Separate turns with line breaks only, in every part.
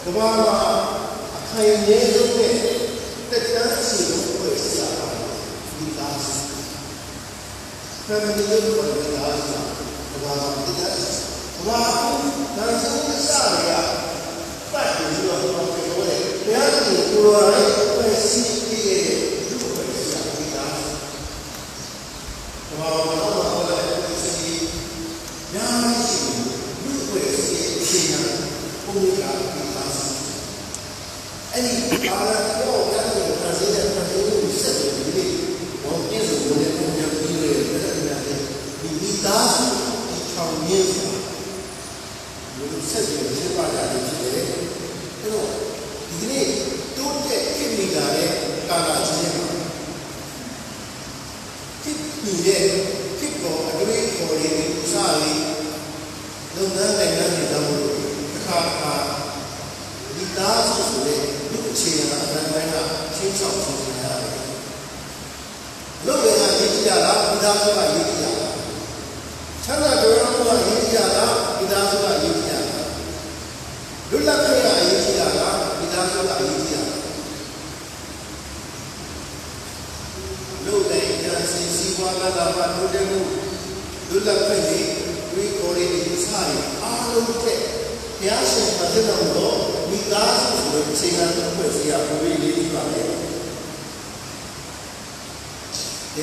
က ကဘာမှာအခိုင်အမြဲဆုံးနဲ့တက်တန်းစီလို့ပြောစရာဒီသားစု family လို့ပြောတဲ့သားစုကဘာမှတက်တန်းဘာနာစံစရာပတ်ပြီးတော့ပြောတယ်ဘုရားရှင်ကိုယ်တော်ရဲ့ပဲစီးပြီးရဲ့ဒီလိုပဲစရာဒီသားဘာမှမဟုတ်တဲ့စီညာရှိလူ့ပဲစီးအချိန်နဲ့ပုံရတာဒီသားအဲ့ဒီဘာသာတော်ကလည်းဖန်ဆင်းတဲ့ဖန်ဆင်းမှုဆက်ပြီးဒီဘောပြည့်စုံတဲ့ပုံစံပြီးရတဲ့ဒီမိသားစုဒီချောင်းရင်းဒီဆက်ပြီးဖြစ်ပါတာဖြစ်တယ်အဲ့တော့ဒီနေ့တိုးတက်ဖြစ်နေတာတဲ့ကာလကြီးမှာဖြစ်နေတဲ့ဖြစ်ပေါ်အတွေ့အကြုံတွေဥစားလေးလုပ်ငန်းနိုင်ငံတွေတောင်းလို့တစ်ခါဒီသားစုဆိုတဲ့လူအခြေခံအတိုင်းကချင်းချောက်ချင်းရတယ်လုပ်ရတာရည်ကြည်လားဒီသားစုကရည်ကြည်လားချမ်းသာကြွယ်ဝမှုကရည်ကြည်လားဒီသားစုကရည်ကြည်လားလွတ်လပ်ခွင့်ကရည်ကြည်လားဒီသားစုကရည်ကြည်လားလုပ်တဲ့ဉာဏ်စီစီပွားလာတာမှတို့တဲ့မှုလွတ်လပ်ခွင့်တွေဝိကိုရီတွေစားရအားလုံးတဲ့ဘုရားရှင်မှာတဲ့တော့မိသားစုဆိုတဲ့အခြေခံတစ်ခုစီကဘဝလေးကြီးပါလေဘု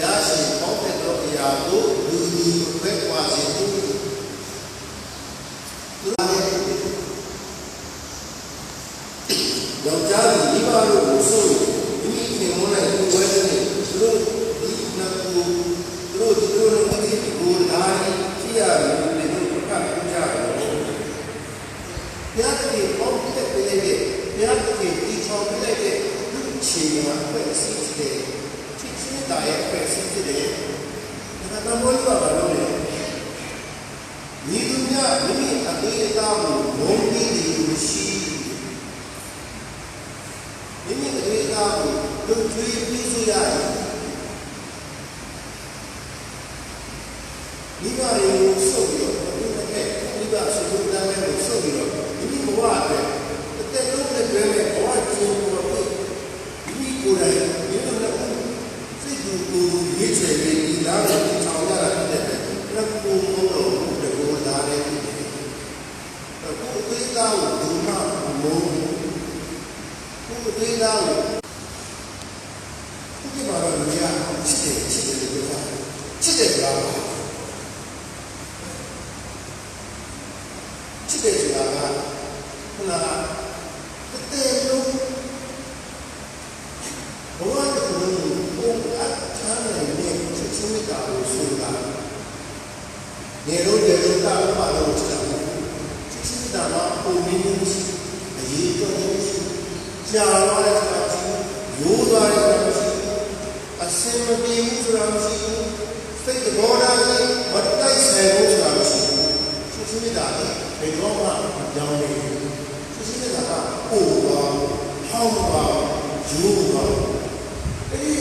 ရားရှင်ဟောတဲ့တော်တရားကိုလူကြီးဘက်ကွာစေသူယောက်ျားကြီးမိဘတို့ကိုဆိုမိမိခင်မနဲ့ကိုယ်ဝဲတဲ့သူတို့ဒီနတ်ကိုသူတို့ဒီလိုနဲ့ဒီကိုယ်သားကြီးရတယ်လို့တို့ကပြောကြတယ်ဘုရားရှင်ဟောတဲ့ပြည့်တဲ့ဘုရားရှင်ဒီချောင်းပြည့်တဲ့လူချီမှာပဲစီးတဲ့ချစ်ချင်းတာရဲ့ပဲစီးတဲ့ဒါကမောလို့ပါလို့လေဒီလူများမိမိအသေးအသားကိုဘုံပြီးပြီးရှိမိမိအသေးအသားကိုလူကျွေးပြီးဆိုရတယ်မိဘတွေကိုစုပ်ပြီးတော့မိဘဆိုလို့တမ်းနဲ့စုပ်ပြီးတော့မိမိဘဝအတွက်အသက်လုံးနဲ့တွဲမဲ့ဘဝကျင်းပေါ်ပြီးမိကိုယ်တိုင်မိတို့လည်းစိတ်ကိုရေးချယ်ပြီးဒီလားကိုချောင်းရတာဖြစ်တဲ့အတွက်ကိုယ်ကိုယ်တော့ဒီကိုယ်သားနဲ့ကိုယ်သေးသားကိုဒုမမုံကိုယ်သေးသားကိုဒီမှာတော့ညချစ်တယ်ပြောချစ်တယ်လားချစ်တယ်ဆိုတာကခုနကတကယ်လို့ဘဝတစ်ခုလုံးကိုဘုရားချမ်းသာတဲ့ချစ်ချင်းတာကိုဆိုတာနေလို့တာဘာလို့ချစ်တာချစ်ချင်းတာကပုံမင်းကြီးအရေးတော်ကြီးကြာသွားတဲ့အခါကျရိုးသွားတဲ့အခါကျအစင်မပြေဘူးဆိုတာမရှိဘူးစိတ်တော်သားကြီးမတိုက်ဆိုင်ဘူးဆိုတာမရှိဘူးချစ်ချင်းတာဘယ်တော့မှကြောင်းနေသူရှိနေတာကပို့ပါဟောင်းပါယူပါအဲ့ဒီ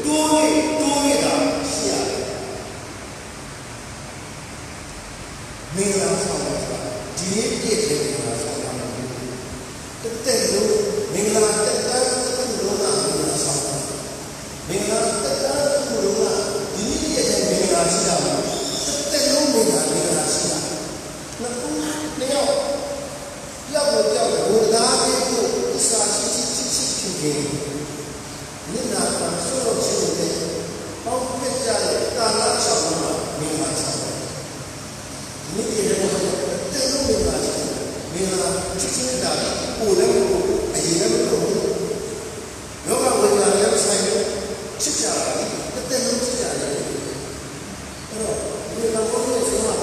တိုးနေတာရှိရတယ်မင်္ဂလာဆောင်တာဒီနေ့ပြည့်တဲ့မင်္ဂလာဆောင်တာတဲ့လို့မင်္ဂလာတက်တာလို့လာမင်္ဂလာဆောင်တာမင်္ဂလာတက်တာလို့လာဒီနေ့ပြည့်တဲ့မင်္ဂလာရှိတာတဲ့လို့မင်္ဂလာရှိတာနှစ်ယောက်ပြောက်ဘုရားရဲ့ကိုအစာချစ်ဖြစ်ခဲ့နိနာပန်ဆိုးချစ်တဲ့ပေါင်းပြကြတဲ့တာလာချောင်းမှာမိမချောင်းဒီနေ့ရဲ့ဘုရားတဲ့လုံးမိမချောင်းမိမချစ်နေတာကိုလည်းကိုအရင်လည်းကိုလောကဝိညာဉ်ရဲ့ဆိုင်ချစ်ကြတယ်တဲ့လုံးချစ်ကြတယ်အဲ့တော့ဒီကောင်ကိုလည်းဆုံးမှာ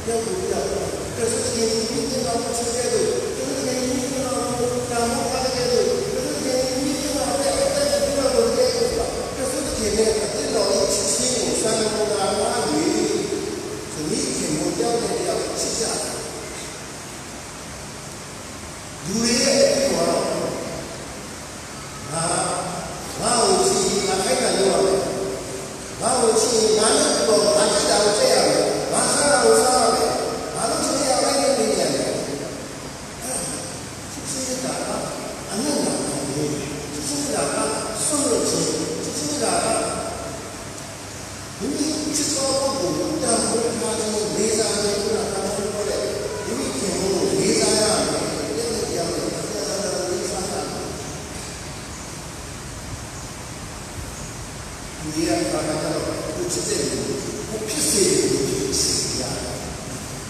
ပြောက်ပြီးတော့ကစတိမိတဲ့ကောင်ချစ်တဲ့တို့ဒီနေ့မိတဲ့ကောင်ကာမကားတဲ့တို့ဒီနေ့မိတဲ့ကောင်တဲ့အတက်အကျလို့တဲ့ကစတိနဲ့အတက်တော်ချစ်ချင်းကိုစံတော်ကမားပြီးဒီနေ့ခင်မကြောက်တဲ့ရောက်ချစ်ကြတယ်လူတွေရဲ့ဟောငါ့ကိုစီငါခိုက်တာလို့ရတယ်ငါ့ကိုစီငါနဲ့တော့ငါချစ်တာကိုချက်ရတယ်ငါစားတာကိုစားရတယ်ငါတို့ချစ်ရလိုက်တဲ့နေရာချ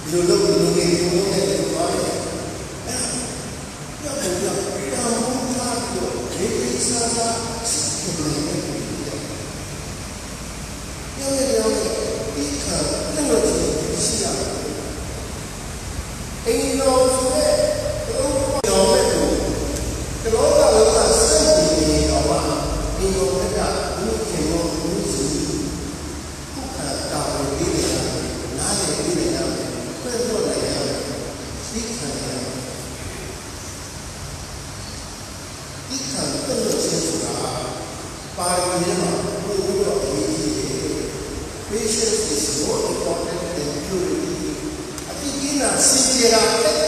ဒီလိုလုပ်လို့နေလို့နဲ့လည်းသွားတယ်အဲ့ဒါပြောတယ်ပြောတောင်းဖို့ထားပြီးတော့ဒီကိစ္စကစစ်ဖြစ်နေတယ်ပြောရတယ်ဒီခါလည်းလို့ရှိရတယ်အိမ်တော်ဆိုတဲ့တော့တော်မဲ့ကိုတော်ကလည်းစက်နေတော့ပါဒီလိုကဘုခင်တော်ဘုရားဘုရားတာဝန်ပေးနေတာနားလည်ပေးနေတာပြည့်စုံလိုက်ရတယ်ဒီခံရတယ်ဒီခံတဲ့လို့ချင်းဆိုတာပါရမီမှာဘုရားတော်အရေးကြီးတယ် Patience is more important than purity အတိအကျစင်ကြယ်တာ